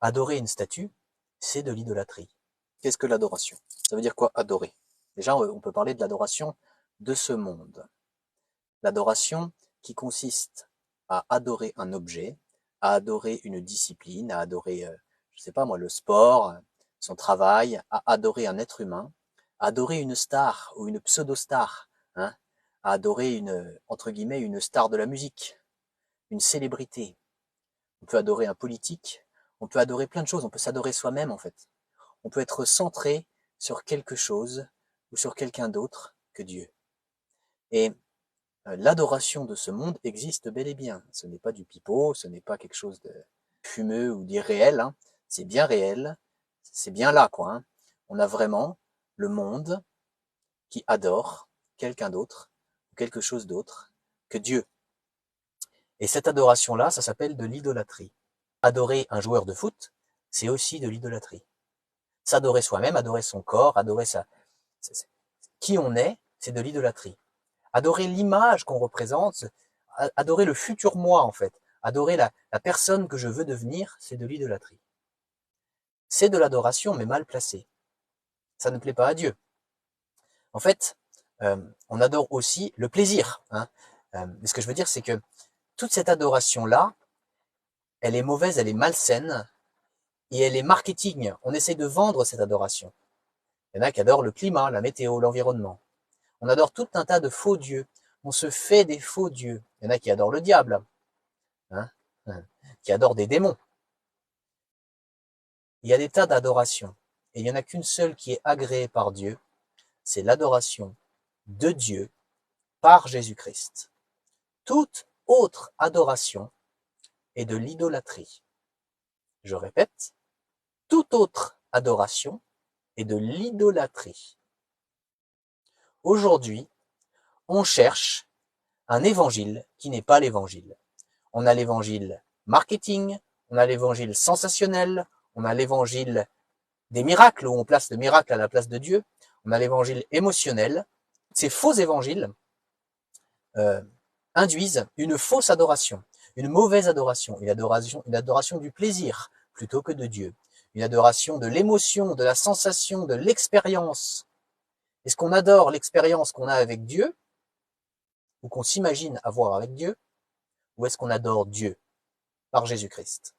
Adorer une statue, c'est de l'idolâtrie. Qu'est-ce que l'adoration? Ça veut dire quoi, adorer? Déjà, on peut parler de l'adoration de ce monde. L'adoration qui consiste à adorer un objet, à adorer une discipline, à adorer, je sais pas moi, le sport, son travail, à adorer un être humain, à adorer une star ou une pseudo-star, hein, à adorer une, entre guillemets, une star de la musique, une célébrité. On peut adorer un politique, on peut adorer plein de choses, on peut s'adorer soi-même en fait. On peut être centré sur quelque chose ou sur quelqu'un d'autre que Dieu. Et l'adoration de ce monde existe bel et bien. Ce n'est pas du pipeau, ce n'est pas quelque chose de fumeux ou d'irréel, hein. C'est bien réel, c'est bien là, quoi, hein. On a vraiment le monde qui adore quelqu'un d'autre, ou quelque chose d'autre que Dieu. Et cette adoration-là, ça s'appelle de l'idolâtrie. Adorer un joueur de foot, c'est aussi de l'idolâtrie. S'adorer soi-même, adorer son corps, adorer qui on est, c'est de l'idolâtrie. Adorer l'image qu'on représente, adorer le futur moi en fait, adorer la personne que je veux devenir, c'est de l'idolâtrie. C'est de l'adoration mais mal placée. Ça ne plaît pas à Dieu. En fait, on adore aussi le plaisir, hein. Mais ce que je veux dire, c'est que toute cette adoration-là, elle est mauvaise, elle est malsaine, et elle est marketing. On essaie de vendre cette adoration. Il y en a qui adorent le climat, la météo, l'environnement. On adore tout un tas de faux dieux. On se fait des faux dieux. Il y en a qui adorent le diable, hein, qui adorent des démons. Il y a des tas d'adorations. Et il n'y en a qu'une seule qui est agréée par Dieu. C'est l'adoration de Dieu par Jésus-Christ. Toute autre adoration est de l'idolâtrie. Je répète, toute autre adoration est de l'idolâtrie. Aujourd'hui, on cherche un évangile qui n'est pas l'évangile. On a l'évangile marketing, on a l'évangile sensationnel, on a l'évangile des miracles, où on place le miracle à la place de Dieu, on a l'évangile émotionnel. Ces faux évangiles euh, induisent une fausse adoration, une mauvaise adoration, une adoration du plaisir plutôt que de Dieu, une adoration de l'émotion, de la sensation, de l'expérience. Est-ce qu'on adore l'expérience qu'on a avec Dieu, ou qu'on s'imagine avoir avec Dieu, ou est-ce qu'on adore Dieu par Jésus-Christ?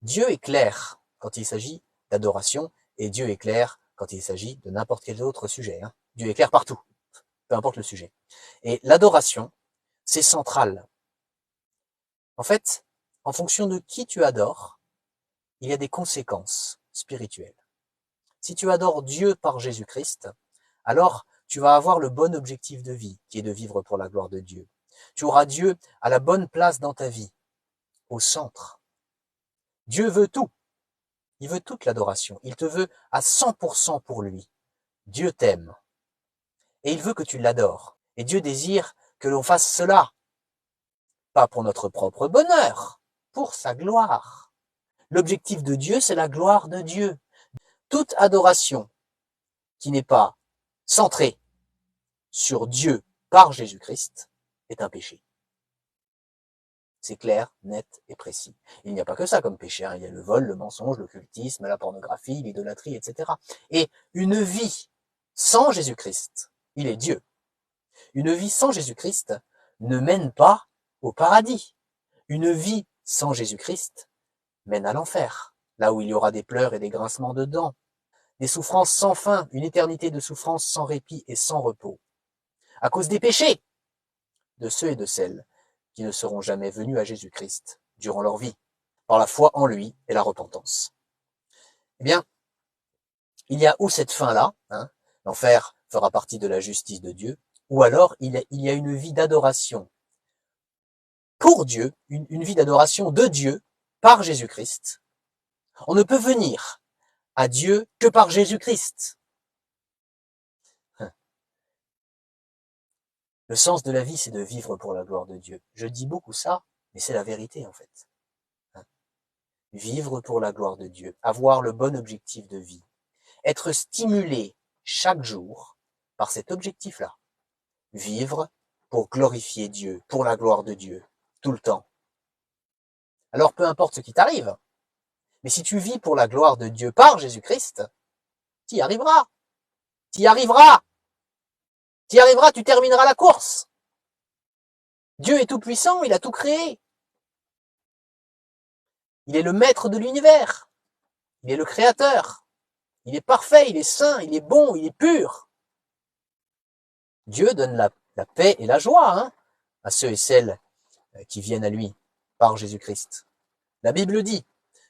Dieu est clair quand il s'agit d'adoration, et Dieu est clair quand il s'agit de n'importe quel autre sujet, hein. Dieu est clair partout, peu importe le sujet. Et l'adoration, c'est central. En fait, en fonction de qui tu adores, il y a des conséquences spirituelles. Si tu adores Dieu par Jésus-Christ, alors tu vas avoir le bon objectif de vie, qui est de vivre pour la gloire de Dieu. Tu auras Dieu à la bonne place dans ta vie, au centre. Dieu veut tout. Il veut toute l'adoration. Il te veut à 100% pour lui. Dieu t'aime. Et il veut que tu l'adores. Et Dieu désire que l'on fasse cela. Pas pour notre propre bonheur, pour sa gloire. L'objectif de Dieu, c'est la gloire de Dieu. Toute adoration qui n'est pas centrée sur Dieu par Jésus-Christ est un péché. C'est clair, net et précis. Il n'y a pas que ça comme péché, hein. Il y a le vol, le mensonge, l'occultisme, la pornographie, l'idolâtrie, etc. Et une vie sans Jésus-Christ, il est Dieu. Une vie sans Jésus-Christ ne mène pas au paradis. Une vie sans Jésus-Christ mène à l'enfer, là où il y aura des pleurs et des grincements de dents, des souffrances sans fin, une éternité de souffrances sans répit et sans repos, à cause des péchés de ceux et de celles qui ne seront jamais venus à Jésus-Christ durant leur vie, par la foi en lui et la repentance. Eh bien, il y a ou cette fin-là, hein, l'enfer fera partie de la justice de Dieu, ou alors il y a une vie d'adoration pour Dieu, une vie d'adoration de Dieu par Jésus-Christ. On ne peut venir à Dieu que par Jésus-Christ. Le sens de la vie, c'est de vivre pour la gloire de Dieu. Je dis beaucoup ça, mais c'est la vérité en fait. Vivre pour la gloire de Dieu, avoir le bon objectif de vie, être stimulé chaque jour par cet objectif-là. Vivre pour glorifier Dieu, pour la gloire de Dieu, tout le temps. alors peu importe ce qui t'arrive. Mais si tu vis pour la gloire de Dieu par Jésus-Christ, tu y arriveras. Tu y arriveras. Tu y arriveras, tu termineras la course. Dieu est tout puissant, il a tout créé. Il est le maître de l'univers. Il est le créateur. Il est parfait, il est saint, il est bon, il est pur. Dieu donne la paix et la joie hein, à ceux et celles qui viennent à lui par Jésus-Christ. La Bible dit,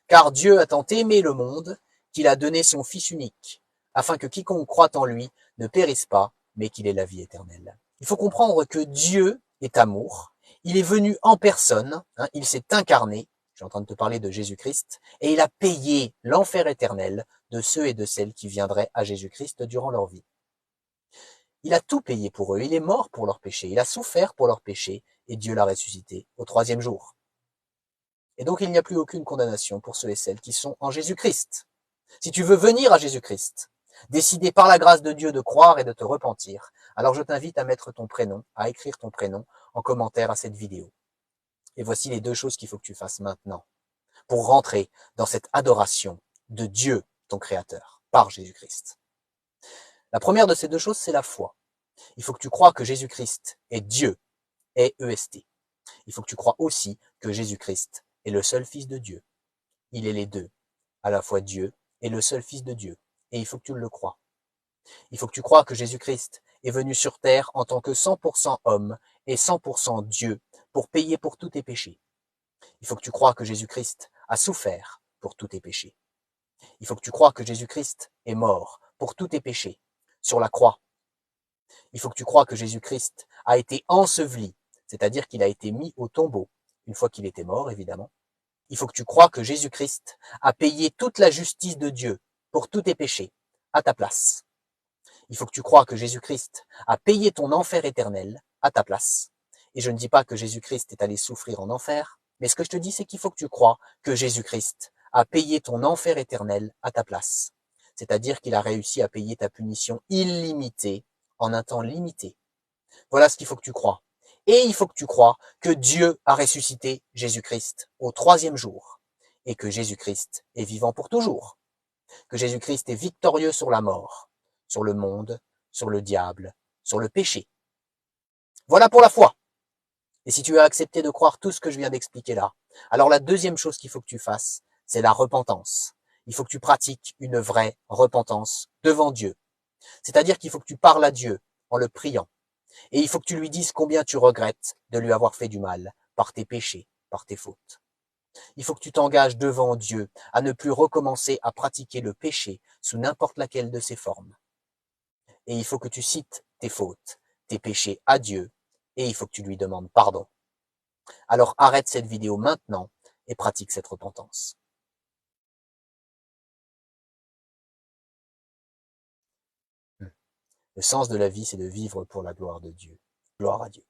car Dieu a tant aimé le monde qu'il a donné son Fils unique, afin que quiconque croit en lui ne périsse pas, mais qu'il ait la vie éternelle. Il faut comprendre que Dieu est amour, il est venu en personne, hein, il s'est incarné, je suis en train de te parler de Jésus-Christ, et il a payé l'enfer éternel de ceux et de celles qui viendraient à Jésus-Christ durant leur vie. Il a tout payé pour eux, il est mort pour leurs péchés, il a souffert pour leurs péchés, et Dieu l'a ressuscité au 3e jour. Et donc il n'y a plus aucune condamnation pour ceux et celles qui sont en Jésus-Christ. Si tu veux venir à Jésus-Christ, décider par la grâce de Dieu de croire et de te repentir, alors je t'invite à mettre ton prénom, à écrire ton prénom en commentaire à cette vidéo. Et voici les 2 choses qu'il faut que tu fasses maintenant pour rentrer dans cette adoration de Dieu, ton Créateur, par Jésus-Christ. La première de ces 2 choses, c'est la foi. Il faut que tu crois que Jésus-Christ est Dieu, E-S-T. Il faut que tu crois aussi que Jésus-Christ est le seul Fils de Dieu. Il est les 2, à la fois Dieu et le seul Fils de Dieu. Et il faut que tu le crois. Il faut que tu crois que Jésus-Christ est venu sur terre en tant que 100% homme et 100% Dieu pour payer pour tous tes péchés. Il faut que tu crois que Jésus-Christ a souffert pour tous tes péchés. Il faut que tu crois que Jésus-Christ est mort pour tous tes péchés sur la croix. Il faut que tu crois que Jésus-Christ a été enseveli, c'est-à-dire qu'il a été mis au tombeau, une fois qu'il était mort, évidemment. Il faut que tu crois que Jésus-Christ a payé toute la justice de Dieu pour tous tes péchés, à ta place. Il faut que tu crois que Jésus-Christ a payé ton enfer éternel à ta place. Et je ne dis pas que Jésus-Christ est allé souffrir en enfer, mais ce que je te dis, c'est qu'il faut que tu crois que Jésus-Christ a payé ton enfer éternel à ta place. C'est-à-dire qu'il a réussi à payer ta punition illimitée en un temps limité. Voilà ce qu'il faut que tu crois. Et il faut que tu crois que Dieu a ressuscité Jésus-Christ au 3e jour et que Jésus-Christ est vivant pour toujours. Que Jésus-Christ est victorieux sur la mort, sur le monde, sur le diable, sur le péché. Voilà pour la foi. Et si tu as accepté de croire tout ce que je viens d'expliquer là, alors la 2e chose qu'il faut que tu fasses, c'est la repentance. Il faut que tu pratiques une vraie repentance devant Dieu. C'est-à-dire qu'il faut que tu parles à Dieu en le priant. Et il faut que tu lui dises combien tu regrettes de lui avoir fait du mal par tes péchés, par tes fautes. Il faut que tu t'engages devant Dieu à ne plus recommencer à pratiquer le péché sous n'importe laquelle de ses formes. Et il faut que tu cites tes fautes, tes péchés à Dieu, et il faut que tu lui demandes pardon. Alors arrête cette vidéo maintenant et pratique cette repentance. Le sens de la vie, c'est de vivre pour la gloire de Dieu. Gloire à Dieu.